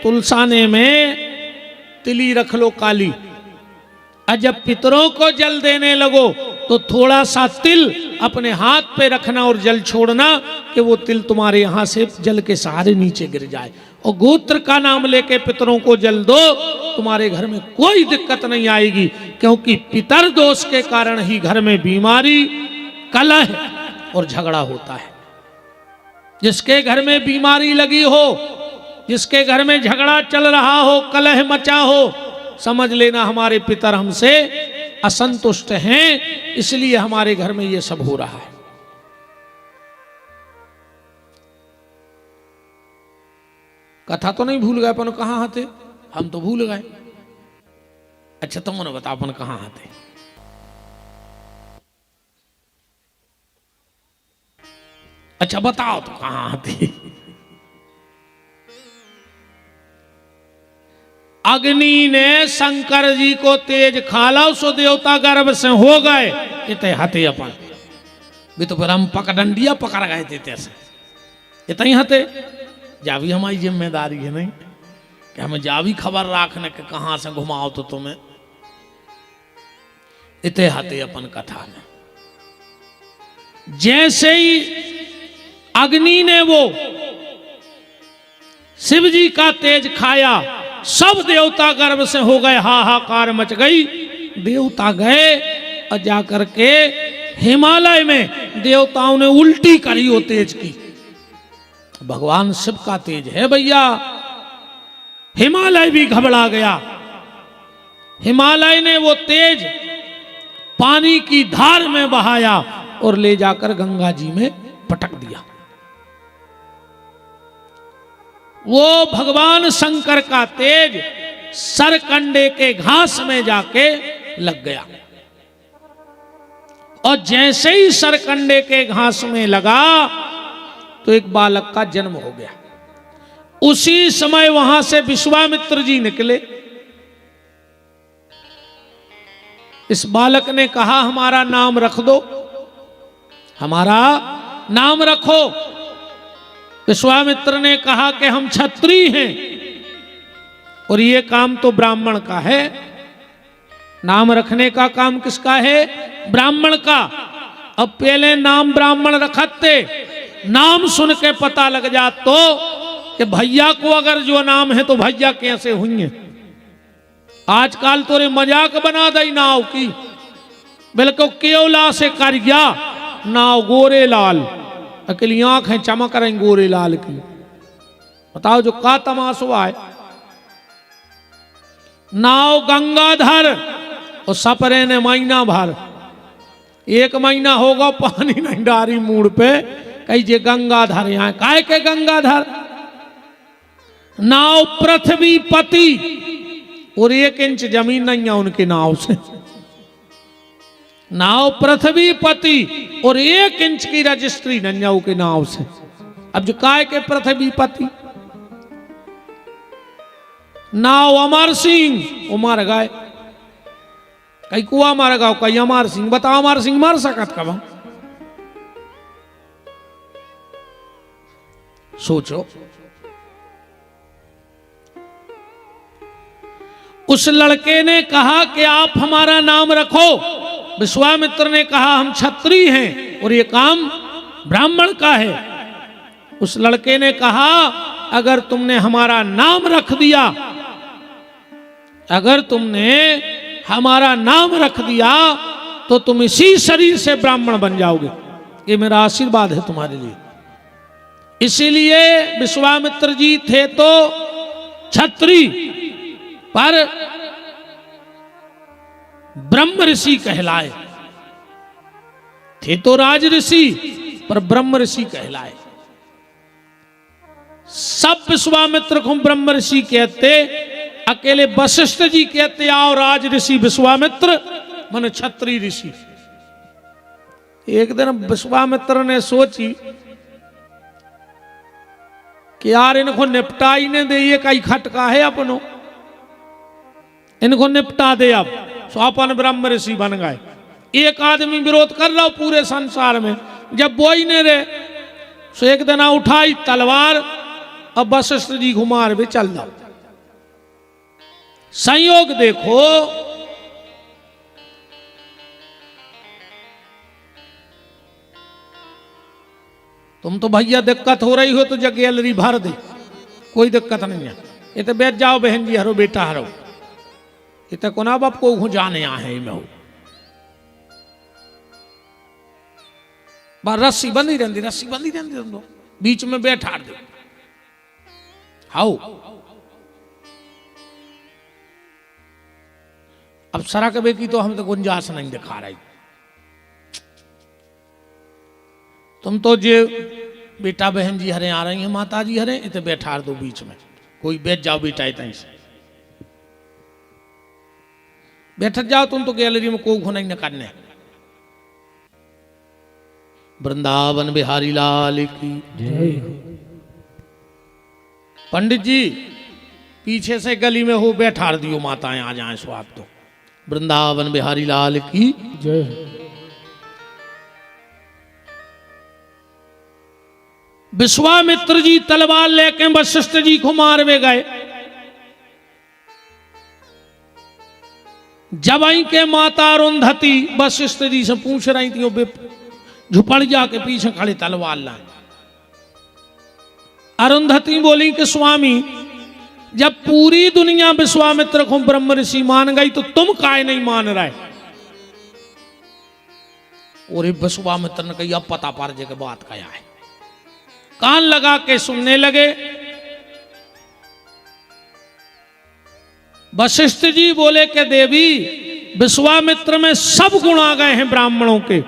तुलसाने में तिली रख लो काली, और जब पितरों को जल देने लगो तो थोड़ा सा तिल अपने हाथ पे रखना और जल छोड़ना कि वो तिल तुम्हारे यहां से जल के सहारे नीचे गिर जाए। और गोत्र का नाम लेके पितरों को जल दो, तुम्हारे घर में कोई दिक्कत नहीं आएगी, क्योंकि पितर दोष के कारण ही घर में बीमारी, कलह और झगड़ा होता है। जिसके घर में बीमारी लगी हो, जिसके घर में झगड़ा चल रहा हो, कलह मचा हो, समझ लेना हमारे पितर हमसे असंतुष्ट हैं, इसलिए हमारे घर में ये सब हो रहा है। कथा तो नहीं भूल गए अपन कहां थे? हम तो भूल गए। अच्छा तुमने बता अपन कहां थे? अच्छा बताओ तो कहां थे? अग्नि ने शंकर जी को तेज खाला, सो देवता गर्भ से हो गए। इतने हते अपन भी तो फिर हम पकडंडिया पकड़ गए थे तैसे, इतना ही हते। जा भी हमारी जिम्मेदारी है नहीं कि हमें जा भी खबर रखने के कहां से घुमाओ तो तुम्हें। इतने हते अपन कथा में। जैसे ही अग्नि ने वो शिव जी का तेज खाया, सब देवता गर्भ से हो गए, हाहाकार मच गई। देवता गए और जाकर के हिमालय में देवताओं ने उल्टी करी हो तेज की। भगवान शिव का तेज है भैया। हिमालय भी घबरा गया। हिमालय ने वो तेज पानी की धार में बहाया और ले जाकर गंगा जी में पटक दिया। वो भगवान शंकर का तेज सरकंडे के घास में जाके लग गया, और जैसे ही सरकंडे के घास में लगा तो एक बालक का जन्म हो गया। उसी समय वहां से विश्वामित्र जी निकले। इस बालक ने कहा हमारा नाम रख दो, हमारा नाम रखो। विश्वामित्र ने कहा कि हम क्षत्रिय हैं और ये काम तो ब्राह्मण का है। नाम रखने का काम किसका है? ब्राह्मण का। अब पहले नाम ब्राह्मण रखते, नाम सुन के पता लग जा तो कि भैया को अगर जो नाम है तो भैया कैसे होंगे। आजकल तो रे मजाक बना दई नाव की, बिल्कुल केवला से कर गया नाव गोरे लाल, अकेली आंखें चमक रही गोरे लाल की। बताओ जो का तमाशा है। नाव गंगाधर और सपरे ने महीना भर, 1 महीना होगा पानी नहीं डारी मूड पे, कही जे गंगाधर यहाँ काय के गंगाधर। नाव पृथ्वी पति और 1 इंच जमीन नहीं है उनके नाव से। नाव पृथ्वी पति और 1 इंच की रजिस्ट्री नंजाऊ के नाव से। अब जो काय के पृथ्वी पति। नाव अमर सिंह वो मर गए, कई कुआ मर गया, कई अमर सिंह। बताओ अमर सिंह मर सकत कब? सोचो। उस लड़के ने कहा कि आप हमारा नाम रखो। विश्वामित्र ने कहा हम क्षत्रिय हैं और ये काम ब्राह्मण का है। उस लड़के ने कहा अगर तुमने हमारा नाम रख दिया, अगर तुमने हमारा नाम रख दिया तो तुम इसी शरीर से ब्राह्मण बन जाओगे। ये मेरा आशीर्वाद है तुम्हारे लिए। इसीलिए विश्वामित्र जी थे तो क्षत्रिय, पर ब्रह्म ऋषि कहलाए। थे तो राज ऋषि पर ब्रह्म ऋषि कहलाए। सब विश्वामित्र को ब्रह्म ऋषि कहते, अकेले वशिष्ठ जी कहते आओ राज ऋषि विश्वामित्र मन क्षत्रिय ऋषि। एक दिन विश्वामित्र ने सोची कि यार इनको निपटा ही ने दे, ये कई खटका है अपनो, इनको निपटा दे। अब सो अपन ब्रह्म ऋषि बन गए। एक आदमी विरोध कर रहा पूरे संसार में, जब वो ही ने रे सो एक दिन उठाई तलवार, अब वशिष्ठ जी घुमार भी चल जाओ। संयोग देखो, तुम तो भैया दिक्कत हो रही हो तो जग गैलरी भर दे, कोई दिक्कत नहीं है। ये तो बैठ जाओ बहन जी हरो बेटा हरो, ये तो कोना बाप को जाने आ है मैं बार रस्सी बंदी रहती, रस्सी बंदी रहती, तुम तो बीच में बैठा दो। आओ अब सरा कबे की तो हम तो गुंजाइश नहीं दिखा रही। तुम तो जे बेटा बहन जी हरे आ रही हैं, माता जी हरे, इतने बैठा दो बीच में, कोई बैठ जाओ बेटा इतने से बैठ जाओ। तुम तो गैलरी में कोई नहीं न करने। वृंदावन बिहारी लाल की जय। पंडित जी पीछे से गली में हो बैठा दियो, माताएं आ जाएं सो आप तो। वृंदावन बिहारी लाल की जय। विश्वामित्र जी तलवार लेके वशिष्ठ जी को मारवे गए। जब आई के माता अरुंधति वशिष्ठ जी से पूछ रही थी, वो झुपड़ जाके पीछे खड़े तलवार लाए। अरुंधति बोली कि स्वामी जब पूरी दुनिया विश्वामित्र को ब्रह्म ऋषि मान गई तो तुम काहे नहीं मान रहे? और विश्वामित्र ने कही अब पता पार जगह बात क्या है। कान लगा के सुनने लगे। वशिष्ठ जी बोले कि देवी विश्वामित्र में सब गुण आ गए हैं ब्राह्मणों के,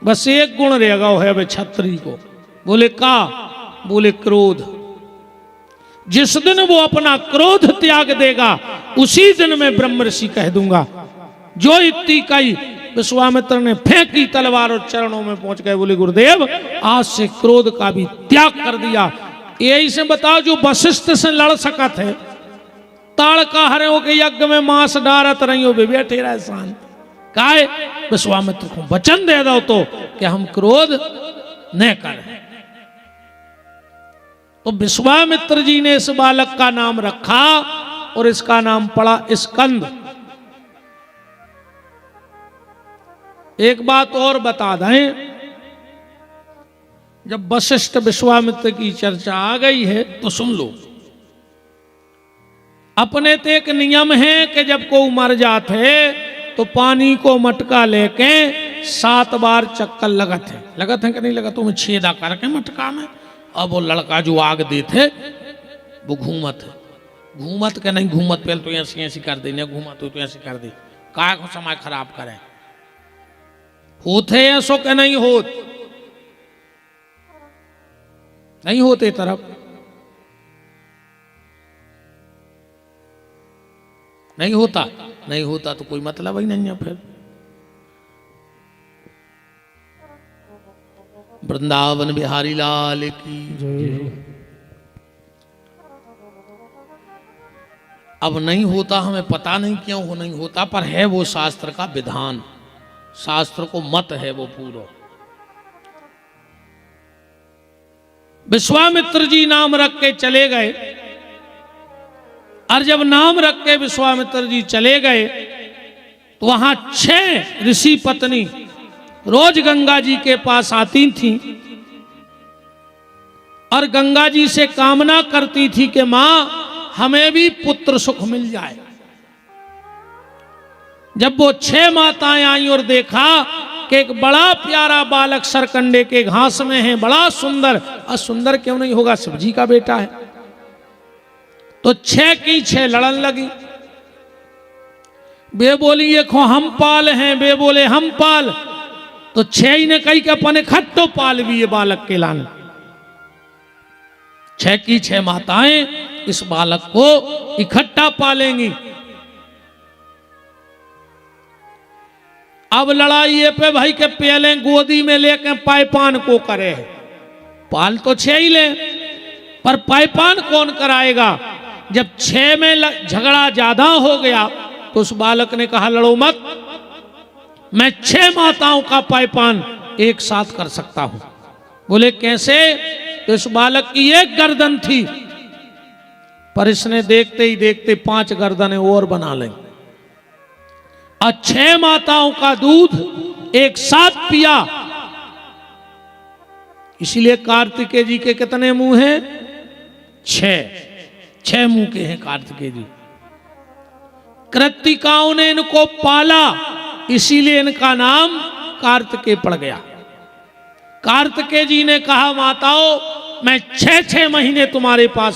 बस एक गुण रहेगा वो है वे क्षत्रिय को। बोले का? बोले क्रोध। जिस दिन वो अपना क्रोध त्याग देगा उसी दिन मैं ब्रह्म ऋषि कह दूंगा। जो इतनी कही विश्वामित्र ने फेंकी तलवार और चरणों में पहुंच गए। बोले गुरुदेव आज से क्रोध का भी त्याग कर दिया। यही से बताओ जो वशिष्ठ से लड़ सका थे, ताड़का हरे हो के यज्ञ में मांस डारत रही हो भी बैठे रहे शांत। काहे? विश्वामित्र को वचन दे दो तो कि हम क्रोध न करें। तो विश्वामित्र जी ने इस बालक का नाम रखा और इसका नाम पड़ा स्कंद। एक बात और बता दें, जब वशिष्ठ विश्वामित्र की चर्चा आ गई है तो सुन लो। अपने तो एक नियम है कि जब कोई मर जाते तो पानी को मटका लेके 7 बार चक्कर लगत है कि नहीं लगत? तुम्हें छेदा करके मटका में। अब वो लड़का जो आग देते वो घूमत के नहीं घूमत, पहले तो ऐसी ऐसी कर दे, नहीं घूमत तो ऐसी कर दे, काय को समय खराब करें। होते ऐसो के नहीं होत, नहीं होते तरफ नहीं होता तो कोई मतलब ही नहीं है। फिर वृंदावन बिहारी लाल की जय। अब नहीं होता, हमें पता नहीं क्यों हो नहीं होता, पर है वो शास्त्र का विधान, शास्त्र को मत है वो पूरा। विश्वामित्र जी नाम रख के चले गए, और जब नाम रख के विश्वामित्र जी चले गए तो वहां 6 ऋषि पत्नी रोज गंगा जी के पास आती थी और गंगा जी से कामना करती थी कि मां हमें भी पुत्र सुख मिल जाए। जब वो 6 माताएं आई और देखा कि एक बड़ा प्यारा बालक सरकंडे के घास में है, बड़ा सुंदर, और सुंदर क्यों नहीं होगा, शिवजी का बेटा है, तो 6 की 6 लड़न लगी। वे बोली ये खो हम पाल हैं, वे बोले हम पाल, तो 6 ही ने कही कि अपन इकट्ठो पाल भी ये बालक के लाने। 6 की 6 माताएं इस बालक को इकट्ठा पालेंगी। अब लड़ाई ये पे भाई के पहले गोदी में लेके पायपान को करे, पाल तो 6 ही ले, पर पायपान कौन कराएगा? जब 6 में झगड़ा ज्यादा हो गया तो उस बालक ने कहा लड़ो मत, मैं 6 माताओं का पायपान एक साथ कर सकता हूं। बोले कैसे? तो इस बालक की एक गर्दन थी पर इसने देखते ही देखते 5 गर्दनें और बना ली और 6 माताओं का दूध एक साथ पिया। इसलिए कार्तिकेय जी के कितने मुंह हैं? 6 मुंह के हैं कार्तिकेय जी। कृत्तिकाओं ने इनको पाला, इसीलिए इनका नाम कार्तिकेय पड़ गया। कार्तिकेय जी ने कहा, माताओं मैं 6 महीने तुम्हारे पास